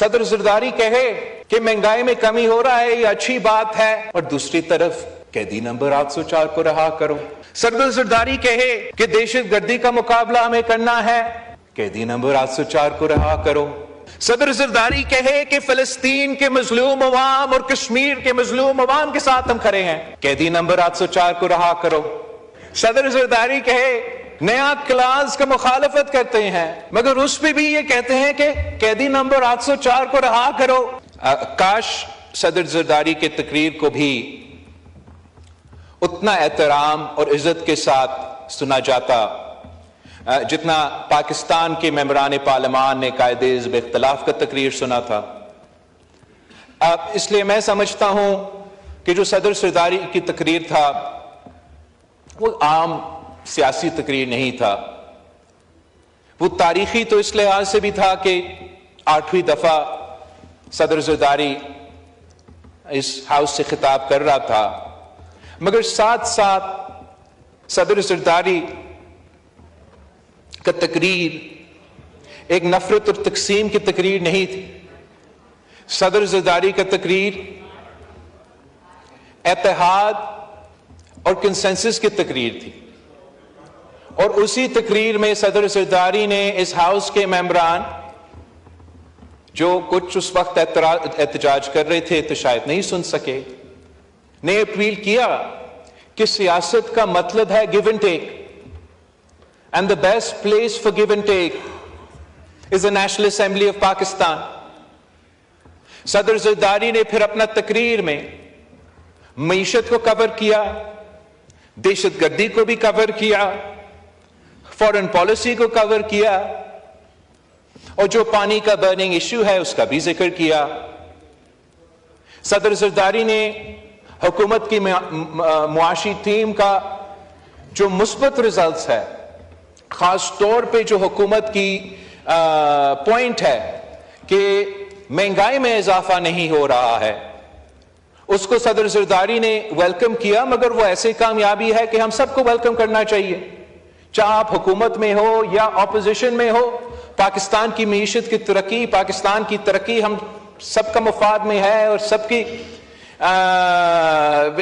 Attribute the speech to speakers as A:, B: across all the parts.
A: صدر زرداری کہے کہ مہنگائی میں کمی ہو رہا ہے، یہ اچھی بات ہے، اور دوسری طرف قیدی نمبر 804 کو رہا کرو۔ صدر زرداری کہے کہ دہشت گردی کا مقابلہ ہمیں کرنا ہے، قیدی نمبر 804 کو رہا کرو۔ صدر زرداری کہے کہ فلسطین کے مظلوم عوام اور کشمیر کے مظلوم عوام کے ساتھ ہم کھڑے ہیں، قیدی نمبر 804 کو رہا کرو۔ صدر زرداری کہے نیا کلاس کا مخالفت کرتے ہیں، مگر اس پہ بھی یہ کہتے ہیں کہ قیدی نمبر 804 کو رہا کرو۔ کاش صدر زرداری کے تقریر کو بھی اتنا احترام اور عزت کے ساتھ سنا جاتا جتنا پاکستان کے ممبران پارلیمان نے قائد حزب اختلاف کا تقریر سنا تھا۔ اس لیے میں سمجھتا ہوں کہ جو صدر زرداری کی تقریر تھا وہ عام سیاسی تقریر نہیں تھا، وہ تاریخی تو اس لحاظ سے بھی تھا کہ 8ویں دفعہ صدر زرداری اس ہاؤس سے خطاب کر رہا تھا، مگر ساتھ ساتھ صدر زرداری کا تقریر ایک نفرت اور تقسیم کی تقریر نہیں تھی۔ صدر زرداری کا تقریر اتحاد اور کنسنسس کی تقریر تھی، اور اسی تقریر میں صدر زرداری نے اس ہاؤس کے ممبران جو کچھ اس وقت احتجاج کر رہے تھے تو شاید نہیں سن سکے، نے اپیل کیا کہ سیاست کا مطلب ہے give and take, and the best place for give and take is the National Assembly of Pakistan۔ صدر زرداری نے پھر اپنا تقریر میں معیشت کو کور کیا، دہشت گردی کو بھی کور کیا، فارن پالیسی کو کور کیا، اور جو پانی کا برننگ ایشو ہے اس کا بھی ذکر کیا۔ صدر زرداری نے حکومت کی معاشی ٹیم کا جو مثبت ریزلٹس ہے، خاص طور پہ جو حکومت کی پوائنٹ ہے کہ مہنگائی میں اضافہ نہیں ہو رہا ہے، اس کو صدر زرداری نے ویلکم کیا، مگر وہ ایسی کامیابی ہے کہ ہم سب کو ویلکم کرنا چاہیے، چاہے آپ حکومت میں ہو یا اپوزیشن میں ہو۔ پاکستان کی معیشت کی ترقی، پاکستان کی ترقی ہم سب کا مفاد میں ہے، اور سب کی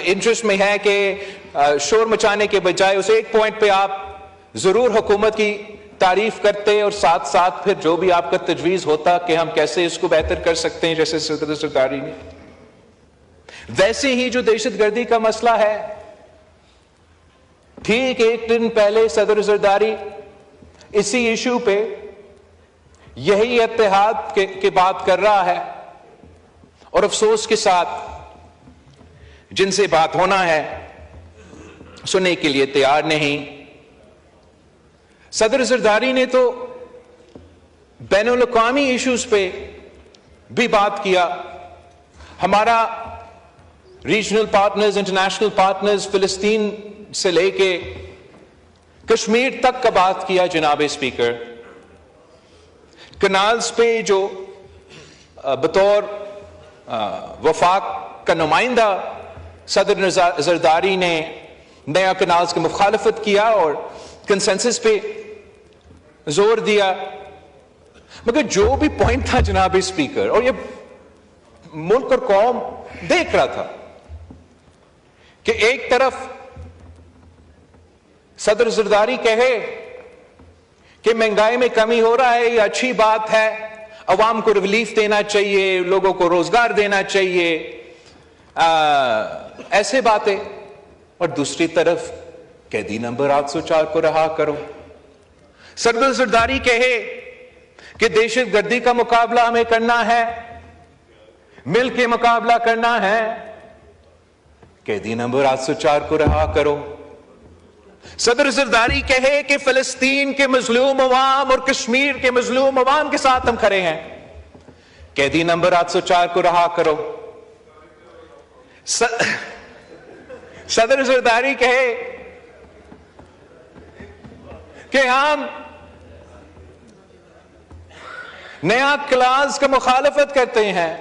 A: انٹرسٹ میں ہے کہ شور مچانے کے بجائے اس ایک پوائنٹ پہ آپ ضرور حکومت کی تعریف کرتے، اور ساتھ ساتھ پھر جو بھی آپ کا تجویز ہوتا کہ ہم کیسے اس کو بہتر کر سکتے ہیں، جیسے صدر زرداری نے۔ ویسے ہی جو دہشت گردی کا مسئلہ ہے، ٹھیک ایک دن پہلے صدر زرداری اسی ایشو پہ یہی اتحاد کی بات کر رہا ہے، اور افسوس کے ساتھ جن سے بات ہونا ہے سننے کے لیے تیار نہیں۔ صدر زرداری نے تو بین الاقوامی ایشوز پہ بھی بات کیا، ہمارا ریجنل پارٹنرز، انٹرنیشنل پارٹنرز، فلسطین سے لے کے کشمیر تک کا بات کیا۔ جناب اسپیکر، کنالز پہ جو بطور وفاق کا نمائندہ صدر زرداری نے نیا کنالز کی مخالفت کیا اور کنسنسس پہ زور دیا، مگر جو بھی پوائنٹ تھا جناب اسپیکر، اور یہ ملک اور قوم دیکھ رہا تھا کہ ایک طرف صدر زرداری کہے کہ مہنگائی میں کمی ہو رہا ہے، یہ اچھی بات ہے، عوام کو ریلیف دینا چاہیے، لوگوں کو روزگار دینا چاہیے، ایسے باتیں، اور دوسری طرف قیدی نمبر 804 کو رہا کرو۔ صدر زرداری کہے کہ دہشت گردی کا مقابلہ ہمیں کرنا ہے، مل کے مقابلہ کرنا ہے، قیدی نمبر 804 کو رہا کرو۔ صدر زرداری کہے کہ فلسطین کے مظلوم عوام اور کشمیر کے مظلوم عوام کے ساتھ ہم کھڑے ہیں، قیدی نمبر 804 کو رہا کرو۔ صدر زرداری کہے کہ ہم نیا کلاس کا مخالفت کرتے ہیں،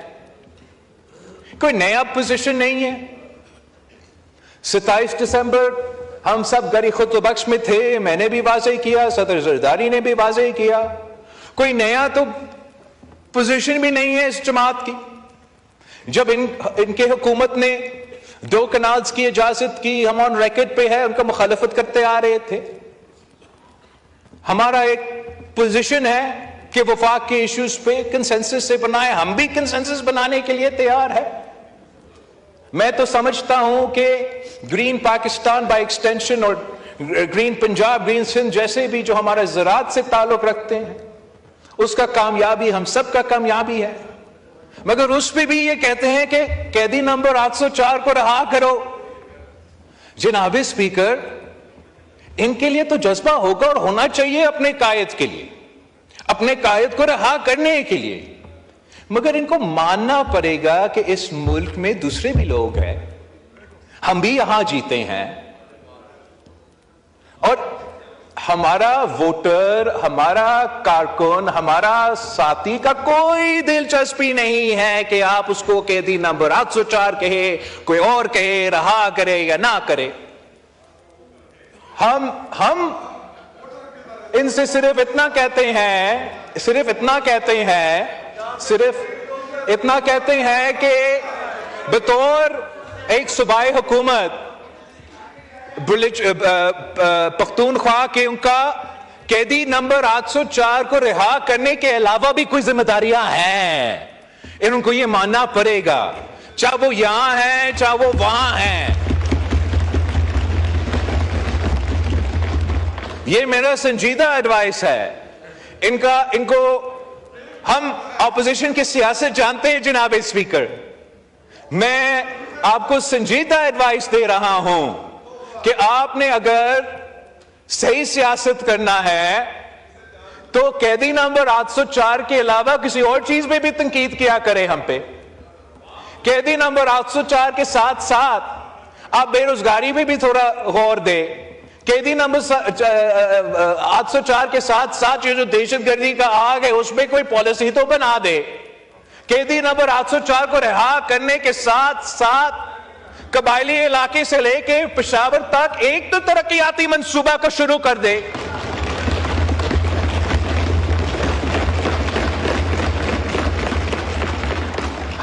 A: کوئی نیا پوزیشن نہیں ہے۔ 27 دسمبر ہم سب گری خطبہ بخش میں تھے، میں نے بھی واضح کیا، صدر زرداری نے بھی واضح کیا، کوئی نیا تو پوزیشن بھی نہیں ہے اس جماعت کی. جب ان کے حکومت نے 2 کنالز کی اجازت کی، ہم آن ریکارڈ پہ ہے ان کا مخالفت کرتے آ رہے تھے. ہمارا ایک پوزیشن ہے کہ وفاق کے ایشوز پہ کنسنسس سے بنائے، ہم بھی کنسنسس بنانے کے لیے تیار ہے. میں تو سمجھتا ہوں کہ گرین پاکستان بائی ایکسٹینشن اور گرین پنجاب، گرین سندھ جیسے بھی جو ہمارے زراعت سے تعلق رکھتے ہیں، اس کا کامیابی ہم سب کا کامیابی ہے. مگر اس پہ بھی یہ کہتے ہیں کہ قیدی نمبر 804 کو رہا کرو. جناب اسپیکر، ان کے لیے تو جذبہ ہوگا اور ہونا چاہیے اپنے قائد کے لیے، اپنے قائد کو رہا کرنے کے لیے، مگر ان کو ماننا پڑے گا کہ اس ملک میں دوسرے بھی لوگ ہیں، ہم بھی یہاں جیتے ہیں، اور ہمارا ووٹر، ہمارا کارکن، ہمارا ساتھی کا کوئی دلچسپی نہیں ہے کہ آپ اس کو قیدی نمبر 804 کہے، کوئی اور کہے، رہا کرے یا نہ کرے. ہم ان سے صرف اتنا کہتے ہیں کہ بطور ایک صوبائی حکومت پختونخوا کے ان کا قیدی نمبر 804 کو رہا کرنے کے علاوہ بھی کوئی ذمہ داریاں ہیں. ان کو یہ ماننا پڑے گا، چاہے وہ یہاں ہیں چاہے وہ وہاں ہیں. یہ میرا سنجیدہ ایڈوائس ہے. ان کو ہم اپوزیشن کی سیاست جانتے ہیں جناب اسپیکر. میں آپ کو سنجیدہ ایڈوائس دے رہا ہوں کہ آپ نے اگر صحیح سیاست کرنا ہے تو قیدی نمبر 804 کے علاوہ کسی اور چیز میں بھی تنقید کیا کرے ہم پہ. قیدی نمبر 804 کے ساتھ ساتھ آپ بے روزگاری پہ بھی تھوڑا غور دے. قیدی نمبر 804 کے ساتھ ساتھ یہ جو دہشت گردی کا آگ ہے اس میں کوئی پالیسی تو بنا دے. قیدی نمبر 804 کو رہا کرنے کے ساتھ ساتھ قبائلی علاقے سے لے کے پشاور تک ایک تو ترقیاتی منصوبہ کو شروع کر دے.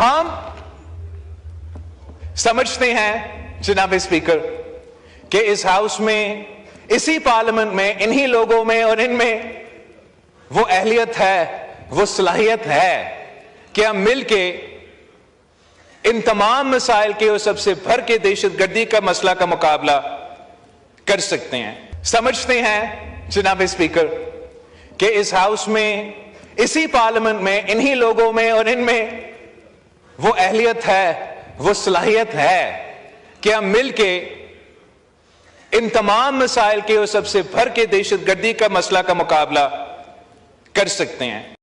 A: ہم سمجھتے ہیں جناب اسپیکر کہ اس ہاؤس میں، اسی پارلیمنٹ میں، انہی لوگوں میں اور ان میں وہ اہلیت ہے، وہ صلاحیت ہے کہ ہم مل کے ان تمام مسائل کے اور سب سے بھر کے دہشت گردی کا مسئلہ کا مقابلہ کر سکتے ہیں. سمجھتے ہیں جناب اسپیکر کہ اس ہاؤس میں، اسی پارلیمنٹ میں، انہی لوگوں میں اور ان میں وہ اہلیت ہے، وہ صلاحیت ہے کہ ہم مل کے ان تمام مسائل کے اور سب سے بھر کے دہشت گردی کا مسئلہ کا مقابلہ کر سکتے ہیں.